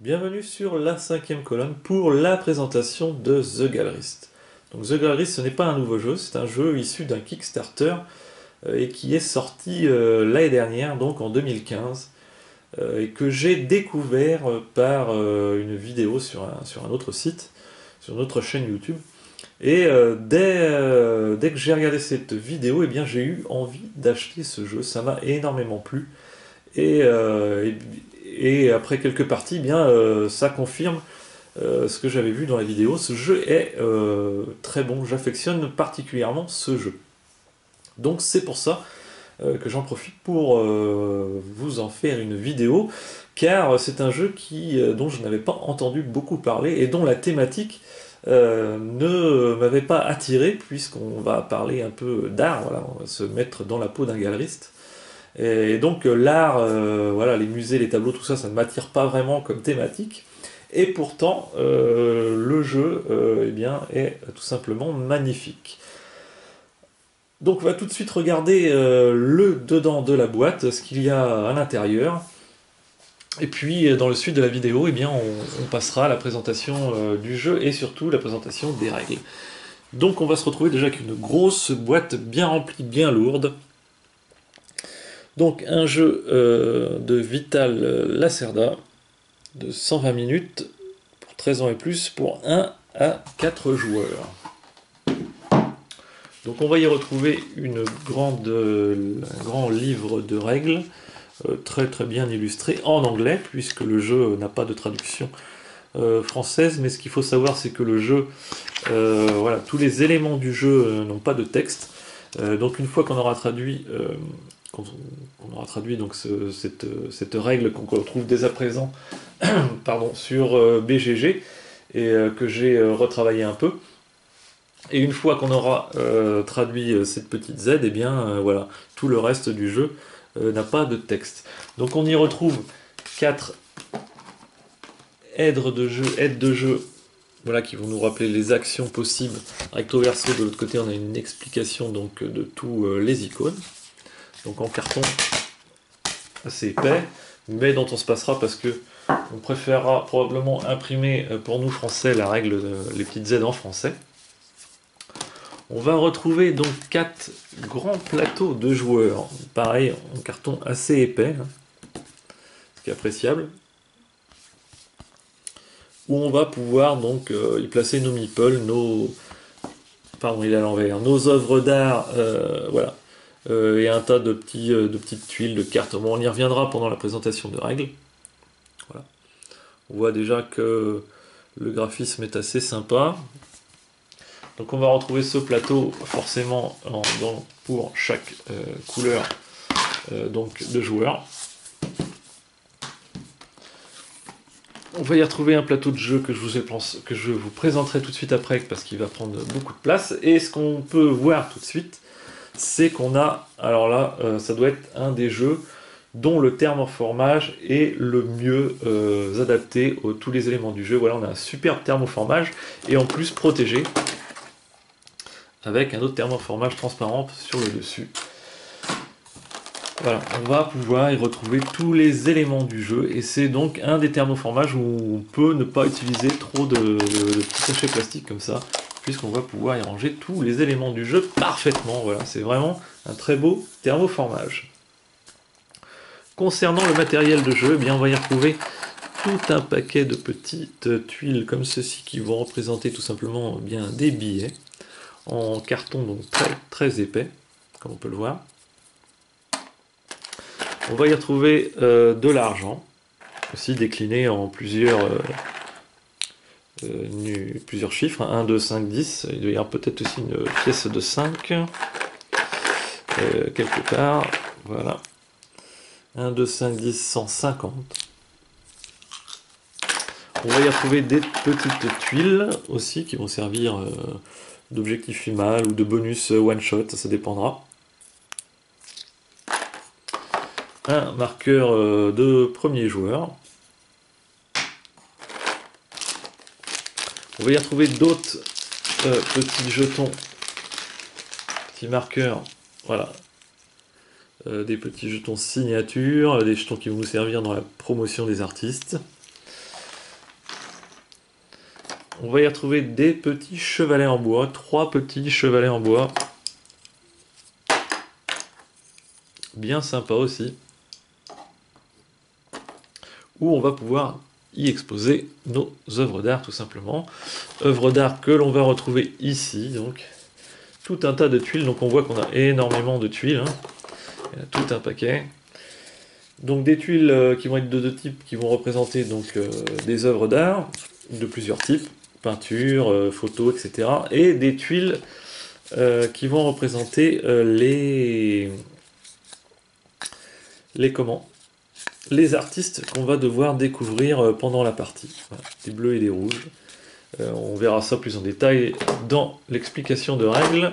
Bienvenue sur la 5e colonne pour la présentation de The Gallerist. Donc The Gallerist, ce n'est pas un nouveau jeu, c'est un jeu issu d'un Kickstarter et qui est sorti l'année dernière, donc en 2015, et que j'ai découvert par une vidéo sur un autre site, sur notre chaîne YouTube. Et dès que j'ai regardé cette vidéo, eh bien, j'ai eu envie d'acheter ce jeu, ça m'a énormément plu. Et, euh, et après quelques parties, eh bien, ça confirme ce que j'avais vu dans la vidéo. Ce jeu est très bon, j'affectionne particulièrement ce jeu. Donc c'est pour ça que j'en profite pour vous en faire une vidéo, car c'est un jeu dont je n'avais pas entendu beaucoup parler et dont la thématique ne m'avait pas attiré, puisqu'on va parler un peu d'art, voilà, on va se mettre dans la peau d'un galeriste. Et donc l'art, voilà, les musées, les tableaux, tout ça, ça ne m'attire pas vraiment comme thématique. Et pourtant, le jeu eh bien, est tout simplement magnifique. Donc on va tout de suite regarder le dedans de la boîte, ce qu'il y a à l'intérieur. Et puis dans le suite de la vidéo, eh bien, on passera à la présentation du jeu et surtout la présentation des règles. Donc on va se retrouver déjà avec une grosse boîte bien remplie, bien lourde. Donc un jeu de Vital Lacerda de 120 minutes pour 13 ans et plus pour 1 à 4 joueurs. Donc on va y retrouver un grand livre de règles très très bien illustré en anglais puisque le jeu n'a pas de traduction française, mais ce qu'il faut savoir c'est que le jeu, voilà, tous les éléments du jeu n'ont pas de texte. Donc une fois qu'on aura traduit quand on aura traduit donc cette règle qu'on retrouve dès à présent pardon, sur BGG et que j'ai retravaillé un peu. Et une fois qu'on aura traduit cette petite Z, et eh bien voilà, tout le reste du jeu n'a pas de texte. Donc on y retrouve 4 aides de jeu, voilà, qui vont nous rappeler les actions possibles. Recto verso, de l'autre côté on a une explication donc de tous les icônes. Donc en carton assez épais, mais dont on se passera parce que on préférera probablement imprimer pour nous français la règle, les petites Z en français. On va retrouver donc 4 grands plateaux de joueurs, pareil en carton assez épais, ce qui est appréciable, où on va pouvoir donc y placer nos meeples, pardon, il est à l'envers, nos œuvres d'art, voilà, et un tas de petites tuiles, de cartes. Bon, on y reviendra pendant la présentation de règles. Voilà. On voit déjà que le graphisme est assez sympa. Donc on va retrouver ce plateau forcément pour chaque couleur donc de joueurs. On va y retrouver un plateau de jeu que je vous présenterai tout de suite après parce qu'il va prendre beaucoup de place. Et ce qu'on peut voir tout de suite, c'est qu'on a, alors là, ça doit être un des jeux dont le thermoformage est le mieux adapté à tous les éléments du jeu. Voilà, on a un superbe thermoformage et en plus protégé avec un autre thermoformage transparent sur le dessus. Voilà, on va pouvoir y retrouver tous les éléments du jeu et c'est donc un des thermoformages où on peut ne pas utiliser trop de petits sachets plastiques comme ça, puisqu'on va pouvoir y ranger tous les éléments du jeu parfaitement. Voilà, c'est vraiment un très beau thermoformage. Concernant le matériel de jeu, eh bien on va y retrouver tout un paquet de petites tuiles comme ceci qui vont représenter tout simplement bien des billets en carton donc très très épais, comme on peut le voir. On va y retrouver de l'argent, aussi décliné en plusieurs chiffres, 1, 2, 5, 10. Il doit y avoir peut-être aussi une pièce de 5, quelque part. Voilà. 1, 2, 5, 10, 150. On va y retrouver des petites tuiles aussi qui vont servir d'objectif final ou de bonus one-shot, ça dépendra. Un marqueur de premier joueur. On va y retrouver d'autres petits jetons, petits marqueurs, voilà, des petits jetons signature, des jetons qui vont nous servir dans la promotion des artistes. On va y retrouver des petits chevalets en bois, 3 petits chevalets en bois. Bien sympa aussi. Où on va pouvoir y exposer nos œuvres d'art tout simplement. Œuvres d'art que l'on va retrouver ici, donc tout un tas de tuiles. Donc on voit qu'on a énormément de tuiles, hein. Il y a tout un paquet. Donc des tuiles qui vont être de deux types, qui vont représenter donc des œuvres d'art de plusieurs types, peinture, photos, etc. Et des tuiles qui vont représenter les artistes qu'on va devoir découvrir pendant la partie. Voilà, des bleus et des rouges. On verra ça plus en détail dans l'explication de règles.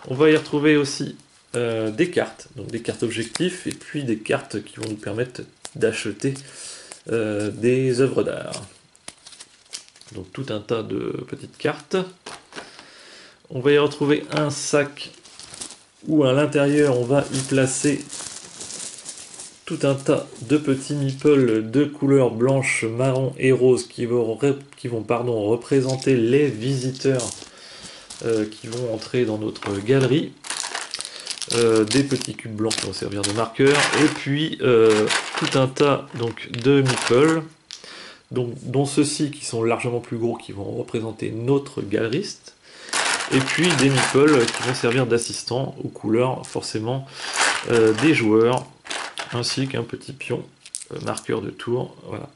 On va y retrouver aussi des cartes, donc des cartes objectifs, et puis des cartes qui vont nous permettre d'acheter des œuvres d'art. Donc tout un tas de petites cartes. On va y retrouver un sac où à l'intérieur on va y placer tout un tas de petits meeples de couleurs blanche, marron et rose qui vont représenter les visiteurs qui vont entrer dans notre galerie. Des petits cubes blancs qui vont servir de marqueurs, et puis tout un tas donc, de meeples, dont ceux-ci qui sont largement plus gros qui vont représenter notre galeriste, et puis des meeples qui vont servir d'assistants aux couleurs forcément des joueurs, ainsi qu'un petit pion marqueur de tour. Voilà.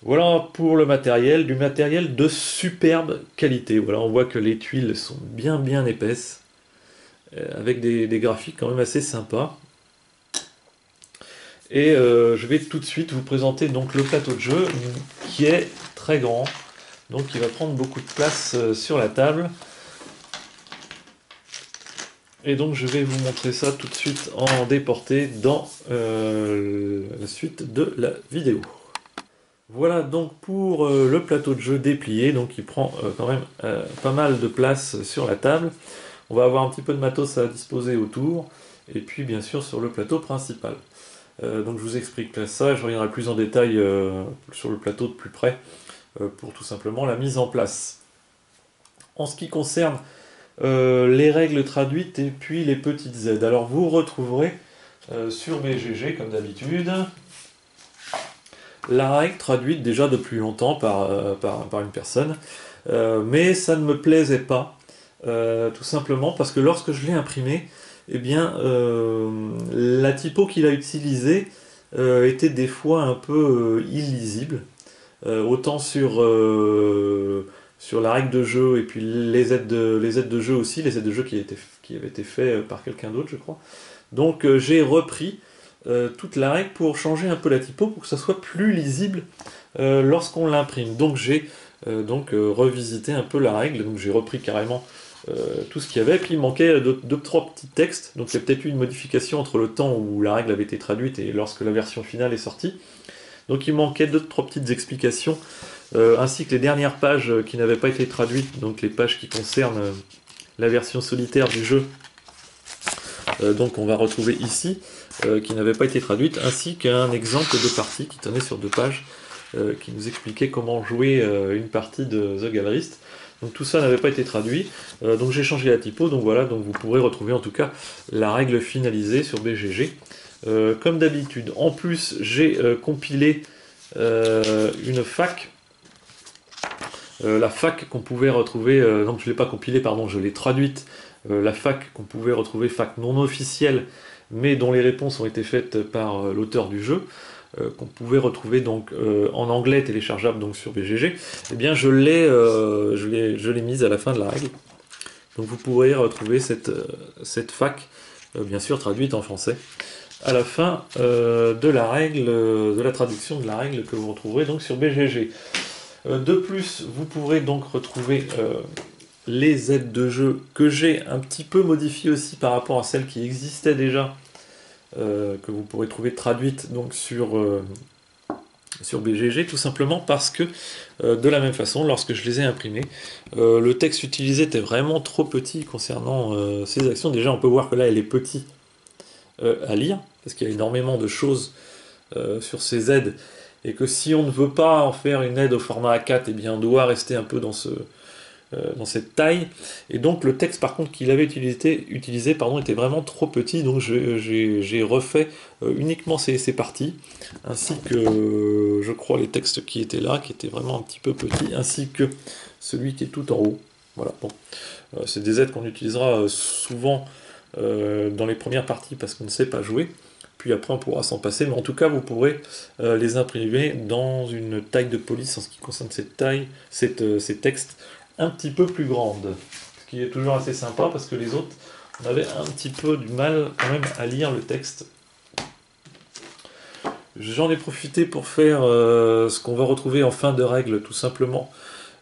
Voilà pour le matériel, du matériel de superbe qualité. Voilà, on voit que les tuiles sont bien épaisses, avec des graphiques quand même assez sympas. Et je vais tout de suite vous présenter donc le plateau de jeu, qui est très grand, donc il va prendre beaucoup de place sur la table. Et donc je vais vous montrer ça tout de suite en déporté dans la suite de la vidéo. Voilà donc pour le plateau de jeu déplié, donc il prend quand même pas mal de place sur la table. On va avoir un petit peu de matos à disposer autour, et puis bien sûr sur le plateau principal. Donc je vous explique ça, je reviendrai plus en détail sur le plateau de plus près, pour tout simplement la mise en place. En ce qui concerne les règles traduites et puis les petites aides, alors vous retrouverez sur BGG comme d'habitude la règle traduite déjà depuis longtemps par une personne, mais ça ne me plaisait pas, tout simplement parce que lorsque je l'ai imprimé, eh bien, la typo qu'il a utilisée était des fois un peu illisible, autant sur la règle de jeu et puis les aides de jeu aussi, les aides de jeu qui avaient été faites par quelqu'un d'autre, je crois. Donc j'ai repris toute la règle pour changer un peu la typo, pour que ça soit plus lisible lorsqu'on l'imprime. Donc j'ai revisité un peu la règle, donc j'ai repris carrément tout ce qu'il y avait, puis il manquait trois petits textes, donc il y a peut-être eu une modification entre le temps où la règle avait été traduite et lorsque la version finale est sortie. Donc il manquait trois petites explications, ainsi que les dernières pages qui n'avaient pas été traduites, donc les pages qui concernent la version solitaire du jeu, donc on va retrouver ici, qui n'avait pas été traduite, ainsi qu'un exemple de partie qui tenait sur 2 pages, qui nous expliquait comment jouer une partie de The Gallerist. Donc tout ça n'avait pas été traduit, donc j'ai changé la typo, donc voilà, donc vous pourrez retrouver en tout cas la règle finalisée sur BGG, comme d'habitude. En plus, j'ai compilé une fac, la fac qu'on pouvait retrouver, donc je ne l'ai pas compilée, pardon, je l'ai traduite, la fac qu'on pouvait retrouver, fac non officielle, mais dont les réponses ont été faites par l'auteur du jeu, qu'on pouvait retrouver donc en anglais téléchargeable donc sur BGG, eh bien je l'ai mise à la fin de la règle. Donc vous pourrez retrouver cette fac, bien sûr traduite en français, à la fin de la règle, de la traduction de la règle que vous retrouverez donc sur BGG. De plus, vous pourrez donc retrouver les aides de jeu que j'ai un petit peu modifiées aussi par rapport à celles qui existaient déjà, que vous pourrez trouver traduites donc sur BGG, tout simplement parce que de la même façon, lorsque je les ai imprimées, le texte utilisé était vraiment trop petit concernant ces actions. Déjà on peut voir que là elle est petite à lire, parce qu'il y a énormément de choses sur ces aides, et que si on ne veut pas en faire une aide au format A4, eh bien on doit rester un peu dans cette taille. Et donc le texte par contre qu'il avait utilisé était vraiment trop petit, donc j'ai refait uniquement ces parties, ainsi que je crois les textes qui étaient là, qui étaient vraiment un petit peu petits, ainsi que celui qui est tout en haut. Voilà, bon. C'est des aides qu'on utilisera souvent dans les premières parties parce qu'on ne sait pas jouer. Puis après on pourra s'en passer, mais en tout cas vous pourrez les imprimer dans une taille de police en ce qui concerne cette taille, ces textes un petit peu plus grande. Ce qui est toujours assez sympa parce que les autres, on avait un petit peu du mal quand même à lire le texte. J'en ai profité pour faire ce qu'on va retrouver en fin de règle, tout simplement.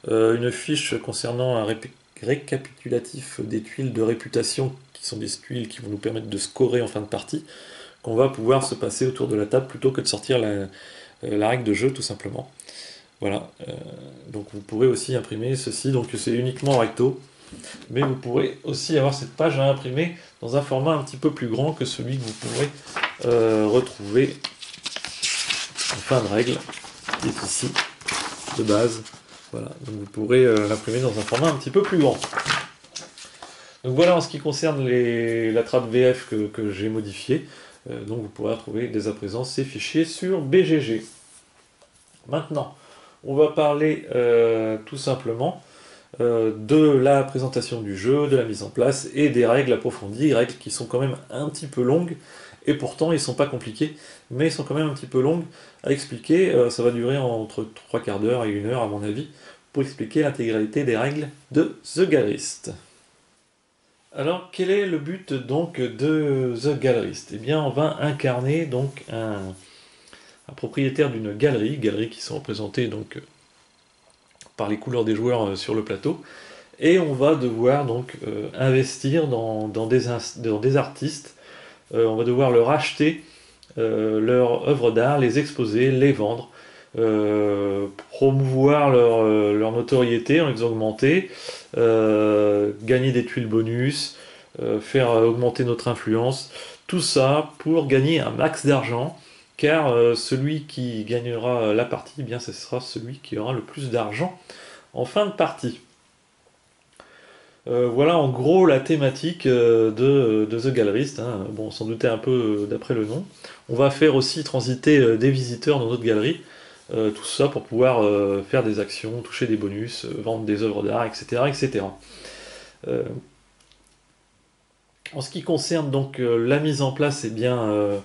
Une fiche concernant un récapitulatif des tuiles de réputation, qui sont des tuiles qui vont nous permettre de scorer en fin de partie, qu'on va pouvoir se passer autour de la table plutôt que de sortir la règle de jeu tout simplement. Voilà, donc vous pourrez aussi imprimer ceci, donc c'est uniquement en recto, mais vous pourrez aussi avoir cette page à imprimer dans un format un petit peu plus grand que celui que vous pourrez retrouver en fin de règle, qui est ici, de base. Voilà, donc vous pourrez l'imprimer dans un format un petit peu plus grand. Donc voilà en ce qui concerne la trad VF que j'ai modifiée. Donc vous pourrez retrouver dès à présent ces fichiers sur BGG. Maintenant, on va parler tout simplement de la présentation du jeu, de la mise en place et des règles approfondies, règles qui sont quand même un petit peu longues, et pourtant ils ne sont pas compliqués, mais ils sont quand même un petit peu longues à expliquer. Ça va durer entre 3/4 d'heure et 1 heure à mon avis, pour expliquer l'intégralité des règles de The Gallerist. Alors, quel est le but donc de The Gallerist? Eh bien, on va incarner donc un propriétaire d'une galerie qui sont représentées donc par les couleurs des joueurs sur le plateau, et on va devoir donc investir dans des artistes, on va devoir leur acheter leurs œuvres d'art, les exposer, les vendre, promouvoir leur notoriété en les augmenter, gagner des tuiles bonus, faire augmenter notre influence, tout ça pour gagner un max d'argent, car celui qui gagnera la partie, eh bien ce sera celui qui aura le plus d'argent en fin de partie. Voilà en gros la thématique de The Gallerist, hein. Bon, on s'en doutait un peu d'après le nom. On va faire aussi transiter des visiteurs dans notre galerie, tout ça pour pouvoir faire des actions, toucher des bonus, vendre des œuvres d'art, etc. etc. En ce qui concerne donc la mise en place, eh bien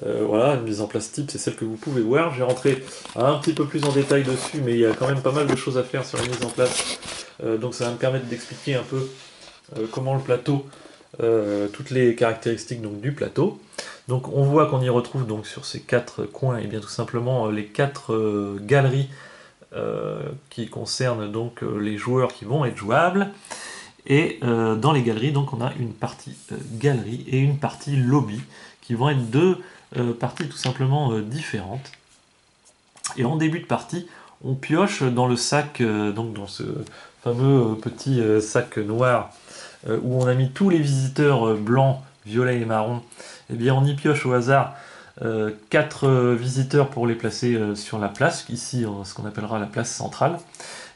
voilà, une mise en place type, c'est celle que vous pouvez voir. J'ai rentré un petit peu plus en détail dessus, mais il y a quand même pas mal de choses à faire sur la mise en place. Donc ça va me permettre d'expliquer un peu comment le plateau, toutes les caractéristiques donc, du plateau. Donc on voit qu'on y retrouve donc sur ces 4 coins, et bien tout simplement les 4 galeries qui concernent donc les joueurs qui vont être jouables. Et dans les galeries, donc on a une partie galerie et une partie lobby, qui vont être deux parties tout simplement différentes. Et en début de partie, on pioche dans le sac, donc dans ce fameux petit sac noir, où on a mis tous les visiteurs blancs, violets et marrons. Et bien on y pioche au hasard 4 visiteurs pour les placer sur la place, ici ce qu'on appellera la place centrale.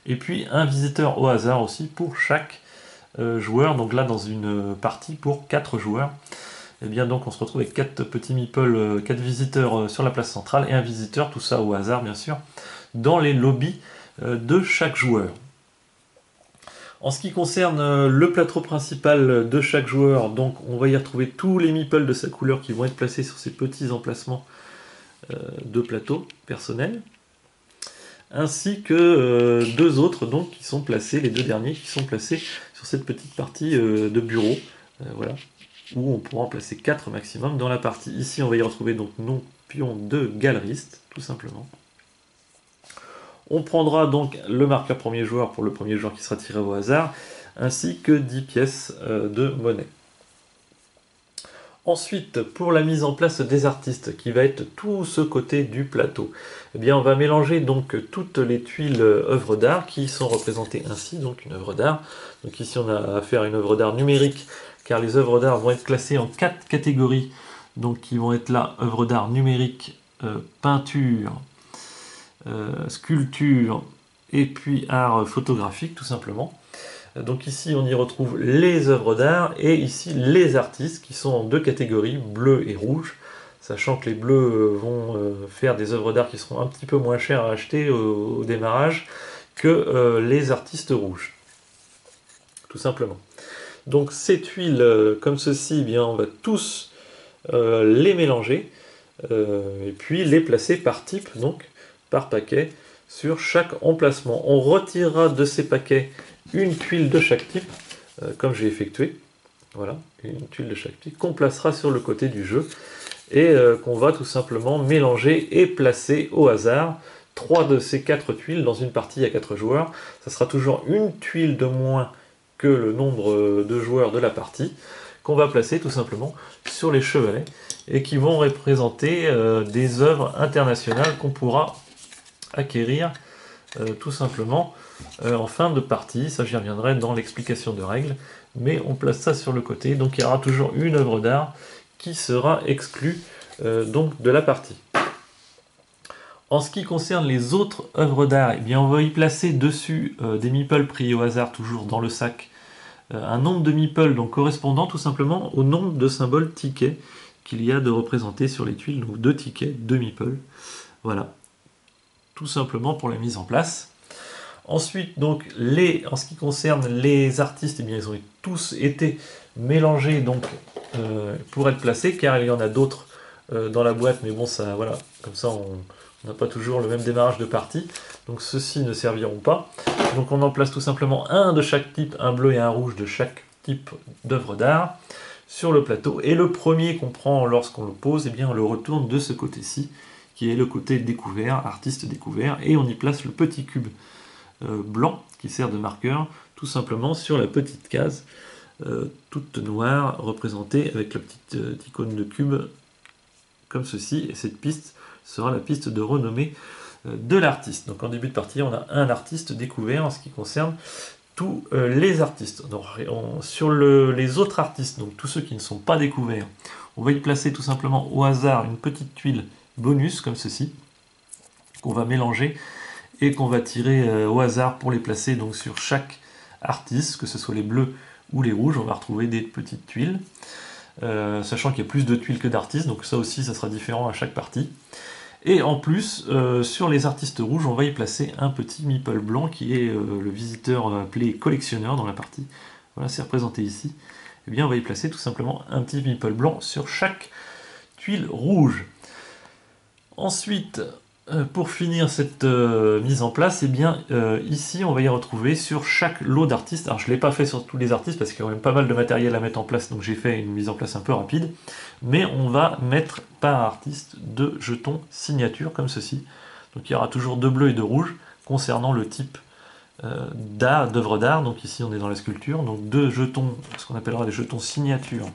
Et puis un visiteur au hasard aussi pour chaque joueurs, donc là dans une partie pour 4 joueurs, et bien donc on se retrouve avec 4 petits meeples, 4 visiteurs sur la place centrale et un visiteur, tout ça au hasard bien sûr, dans les lobbies de chaque joueur. En ce qui concerne le plateau principal de chaque joueur, donc on va y retrouver tous les meeples de sa couleur qui vont être placés sur ces petits emplacements de plateau personnels, ainsi que 2 autres donc qui sont placés, les 2 derniers qui sont placés sur cette petite partie de bureau, voilà, où on pourra en placer 4 maximum dans la partie. Ici on va y retrouver donc nos pions de galeriste, tout simplement. On prendra donc le marqueur premier joueur pour le premier joueur qui sera tiré au hasard, ainsi que 10 pièces de monnaie. Ensuite, pour la mise en place des artistes, qui va être tout ce côté du plateau, eh bien on va mélanger donc toutes les tuiles œuvres d'art qui sont représentées ainsi, donc une œuvre d'art. Donc ici on a affaire à une œuvre d'art numérique, car les œuvres d'art vont être classées en 4 catégories, donc qui vont être là, œuvre d'art numérique, peinture, sculpture et puis art photographique tout simplement. Donc ici on y retrouve les œuvres d'art et ici les artistes qui sont en deux catégories, bleu et rouge, sachant que les bleus vont faire des œuvres d'art qui seront un petit peu moins chères à acheter au démarrage que les artistes rouges, tout simplement. Donc ces tuiles comme ceci, eh bien, on va tous les mélanger et puis les placer par type, donc par paquet, sur chaque emplacement. On retirera de ces paquets une tuile de chaque type, comme j'ai effectué. Voilà, une tuile de chaque type qu'on placera sur le côté du jeu et qu'on va tout simplement mélanger et placer au hasard 3 de ces 4 tuiles dans une partie à 4 joueurs. Ça sera toujours une tuile de moins que le nombre de joueurs de la partie, qu'on va placer tout simplement sur les chevalets et qui vont représenter des œuvres internationales qu'on pourra acquérir tout simplement en fin de partie. Ça, j'y reviendrai dans l'explication de règles, mais on place ça sur le côté. Donc il y aura toujours une œuvre d'art qui sera exclue donc de la partie. En ce qui concerne les autres œuvres d'art, eh bien on va y placer dessus des meeples pris au hasard, toujours dans le sac, un nombre de meeples donc correspondant tout simplement au nombre de symboles tickets qu'il y a de représentés sur les tuiles, donc 2 tickets, 2 meeples. Voilà, tout simplement pour la mise en place. Ensuite, donc, en ce qui concerne les artistes, eh bien, ils ont tous été mélangés donc, pour être placés, car il y en a d'autres dans la boîte, mais bon, ça, voilà, comme ça, on n'a pas toujours le même démarrage de partie, donc ceux-ci ne serviront pas. Donc on en place tout simplement un de chaque type, un bleu et un rouge de chaque type d'œuvre d'art, sur le plateau, et le premier qu'on prend lorsqu'on le pose, eh bien, on le retourne de ce côté-ci, qui est le côté découvert, artiste découvert, et on y place le petit cube blanc qui sert de marqueur tout simplement sur la petite case toute noire représentée avec la petite icône de cube comme ceci, et cette piste sera la piste de renommée de l'artiste. Donc en début de partie on a un artiste découvert en ce qui concerne tous les artistes. Donc, sur les autres artistes, donc tous ceux qui ne sont pas découverts, on va y placer tout simplement au hasard une petite tuile bonus comme ceci qu'on va mélanger et qu'on va tirer au hasard pour les placer donc sur chaque artiste, que ce soit les bleus ou les rouges. On va retrouver des petites tuiles, sachant qu'il y a plus de tuiles que d'artistes, donc ça aussi ça sera différent à chaque partie. Et en plus, sur les artistes rouges, on va y placer un petit meeple blanc qui est le visiteur appelé collectionneur dans la partie. Voilà, c'est représenté ici. Et bien on va y placer tout simplement un petit meeple blanc sur chaque tuile rouge. Ensuite, pour finir cette mise en place, eh bien, ici on va y retrouver sur chaque lot d'artistes. Alors je ne l'ai pas fait sur tous les artistes parce qu'il y a quand même pas mal de matériel à mettre en place, donc j'ai fait une mise en place un peu rapide. Mais on va mettre par artiste 2 jetons signature comme ceci. Donc il y aura toujours 2 bleus et 2 rouges concernant le type d'œuvre d'art. Donc ici on est dans la sculpture, donc 2 jetons, ce qu'on appellera des jetons signature,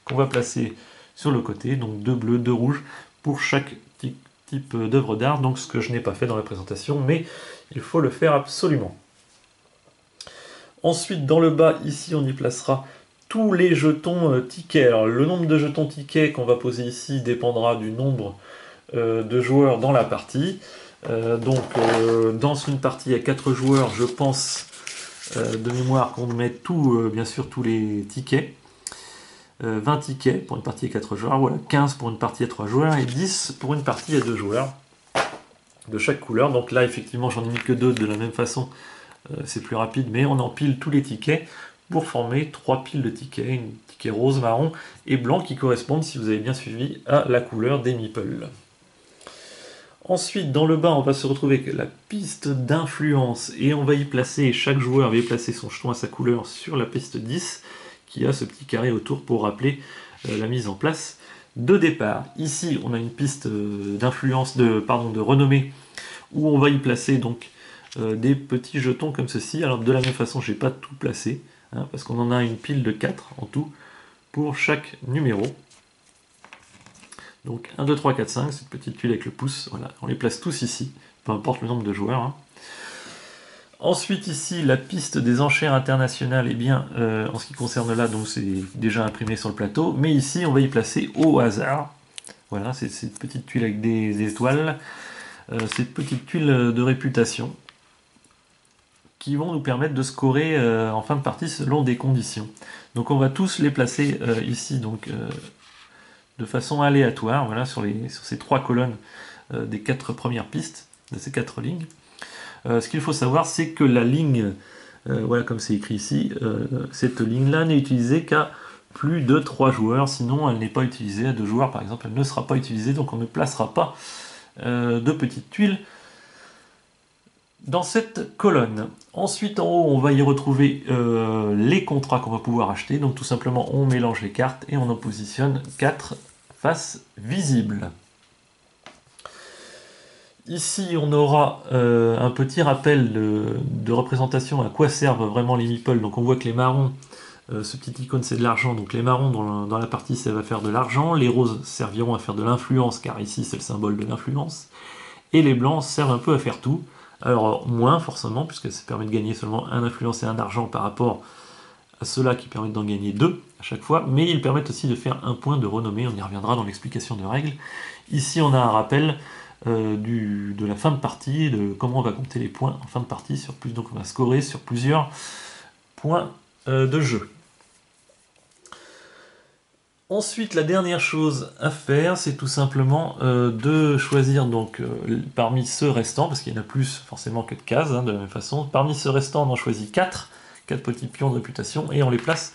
qu'on va placer sur le côté, donc 2 bleus, 2 rouges pour chaque type d'œuvre d'art, donc ce que je n'ai pas fait dans la présentation, mais il faut le faire absolument. Ensuite, dans le bas, ici, on y placera tous les jetons tickets. Alors, le nombre de jetons tickets qu'on va poser ici dépendra du nombre de joueurs dans la partie. Dans une partie à 4 joueurs, je pense de mémoire qu'on met bien sûr tous les tickets. 20 tickets pour une partie à 4 joueurs, voilà, 15 pour une partie à 3 joueurs et 10 pour une partie à 2 joueurs de chaque couleur. Donc là effectivement j'en ai mis que 2 de la même façon, c'est plus rapide, mais on empile tous les tickets pour former 3 piles de tickets, une ticket rose, marron et blanc qui correspondent, si vous avez bien suivi, à la couleur des meeples. Ensuite dans le bas on va se retrouver avec la piste d'influence et on va y placer, chaque joueur va y placer son jeton à sa couleur sur la piste 10 qui a ce petit carré autour pour rappeler la mise en place de départ. Ici, on a une piste d'influence, de renommée, où on va y placer donc des petits jetons comme ceci. Alors de la même façon, je n'ai pas tout placé, hein, parce qu'on en a une pile de 4 en tout pour chaque numéro. Donc 1, 2, 3, 4, 5, cette petite tuile avec le pouce, voilà, on les place tous ici, peu importe le nombre de joueurs. Hein. Ensuite ici, la piste des enchères internationales, eh bien, en ce qui concerne là, donc c'est déjà imprimé sur le plateau, mais ici on va y placer au hasard, voilà, c'est cette petite tuile avec des étoiles, ces petites tuiles de réputation qui vont nous permettre de scorer en fin de partie selon des conditions. Donc on va tous les placer ici donc, de façon aléatoire, voilà, sur ces 3 colonnes des 4 premières pistes, de ces 4 lignes. Ce qu'il faut savoir, c'est que la ligne, voilà comme c'est écrit ici, cette ligne-là n'est utilisée qu'à plus de 3 joueurs, sinon elle n'est pas utilisée. À 2 joueurs par exemple, elle ne sera pas utilisée, donc on ne placera pas de petites tuiles dans cette colonne. Ensuite en haut on va y retrouver les contrats qu'on va pouvoir acheter, donc tout simplement on mélange les cartes et on en positionne 4 faces visibles. Ici on aura un petit rappel de représentation à quoi servent vraiment les meeples. Donc on voit que les marrons, ce petit icône c'est de l'argent, donc les marrons dans la partie ça va faire de l'argent, les roses serviront à faire de l'influence car ici c'est le symbole de l'influence, et les blancs servent un peu à faire tout. Alors moins forcément, puisque ça permet de gagner seulement un influence et un argent par rapport à ceux-là qui permettent d'en gagner 2 à chaque fois, mais ils permettent aussi de faire un point de renommée, on y reviendra dans l'explication de règles. Ici on a un rappel de la fin de partie, de comment on va compter les points en fin de partie, donc on va scorer sur plusieurs points de jeu. Ensuite, la dernière chose à faire, c'est tout simplement de choisir donc parmi ceux restants, parce qu'il y en a plus forcément que de cases, de la même façon. Parmi ceux restants, on en choisit 4 petits pions de réputation, et on les place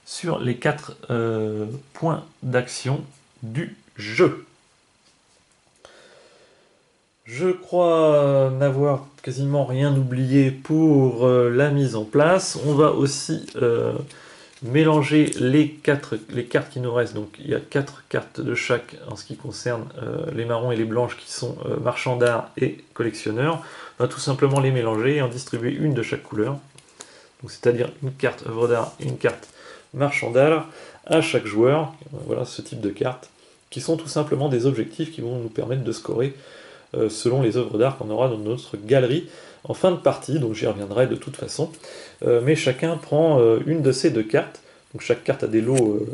sur les 4 points d'action du jeu. Je crois n'avoir quasiment rien oublié pour la mise en place. On va aussi mélanger les cartes qui nous restent. Donc il y a 4 cartes de chaque en ce qui concerne les marrons et les blanches qui sont marchands d'art et collectionneurs. On va tout simplement les mélanger et en distribuer une de chaque couleur. C'est-à-dire une carte œuvre d'art et une carte marchand d'art à chaque joueur. Voilà ce type de cartes qui sont tout simplement des objectifs qui vont nous permettre de scorer selon les œuvres d'art qu'on aura dans notre galerie en fin de partie, donc j'y reviendrai de toute façon. Mais chacun prend une de ces 2 cartes, donc chaque carte a des lots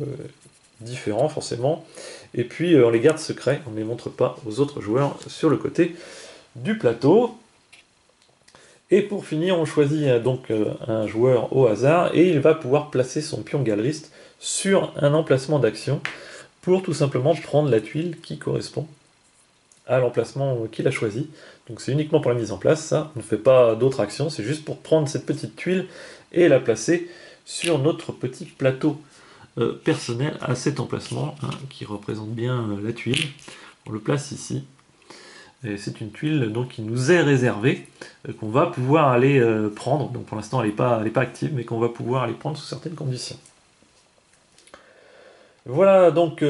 différents forcément, et puis on les garde secrets, on ne les montre pas aux autres joueurs sur le côté du plateau. Et pour finir, on choisit donc un joueur au hasard, et il va pouvoir placer son pion galeriste sur un emplacement d'action, pour tout simplement prendre la tuile qui correspond à l'emplacement qu'il a choisi. Donc c'est uniquement pour la mise en place, ça, on ne fait pas d'autres actions, c'est juste pour prendre cette petite tuile et la placer sur notre petit plateau personnel à cet emplacement, qui représente bien la tuile. On le place ici, et c'est une tuile donc, qui nous est réservée, qu'on va pouvoir aller prendre, donc pour l'instant elle n'est pas active, mais qu'on va pouvoir aller prendre sous certaines conditions. Voilà donc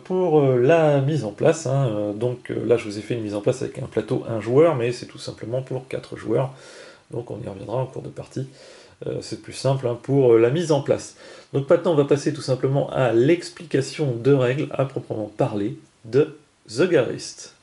pour la mise en place, donc là je vous ai fait une mise en place avec un plateau 1 joueur, mais c'est tout simplement pour 4 joueurs, donc on y reviendra en cours de partie, c'est plus simple pour la mise en place. Donc maintenant on va passer tout simplement à l'explication de règles à proprement parler de The Gallerist.